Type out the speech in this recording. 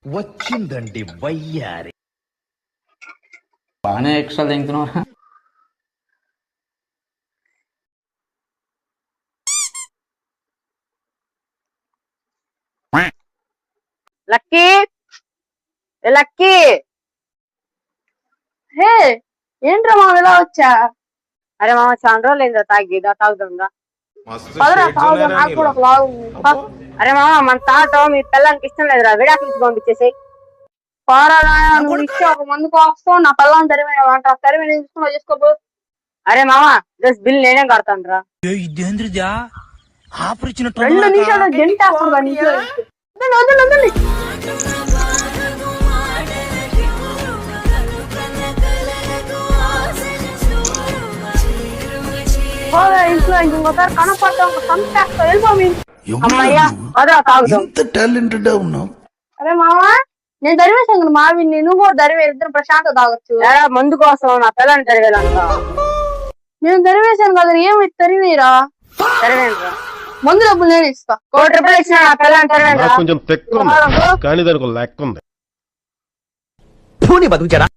వచ్చిందండి వయ్యారి. బాగానే ఎక్స్ట్రా తింటున్నావా? లక్కీ లక్కీ హే ఏంట్రా మామ ఇలా వచ్చా? అరే మామ చాలా రోజులు అయిందా తాగిదా తాగుతుందా? పదరా తాగుదా, నాకు కూడా ఒక లాగు. అరే మామ మన తాత మీ పిల్లలకి ఇష్టం లేదురా, విడాకులు ఇచ్చి పంపించేసి. పారా నువ్వు ఇచ్చే ఒక మందు కోసం నా పిల్లని తరివేవంట, తరివి నేను తీసుకున్నా చేసుకోబో. అరే మామ జస్ట్ బిల్ నేనేం కడతాను రా. 2 నిమిషాలు జంటేస్తుందా నీకు? ఇంట్లో ఇంకోసారి కనపడతాం సంపేస్తా వెళ్ళిపో. అమ్మయ్యా అదే తాగుదాం. అరే మావా నేను దరివేసాను కదా మావి, నేను కూడా దరివే, ఇద్దరు ప్రశాంత తాగొచ్చు. మందు కోసం నా పిల్లని తరివేదంట. నేను దరివేసాను కదా, ఏమి తరివేరా? తరివేరా మందు డబ్బులు నేను ఇస్తా. 1 కోటి రూపాయలు ఇచ్చిన నా పిల్లని తరివేరా. కొంచెం తెక్కు కానీ దానికి లెక్క ఉంది. పూని బతుకుచారా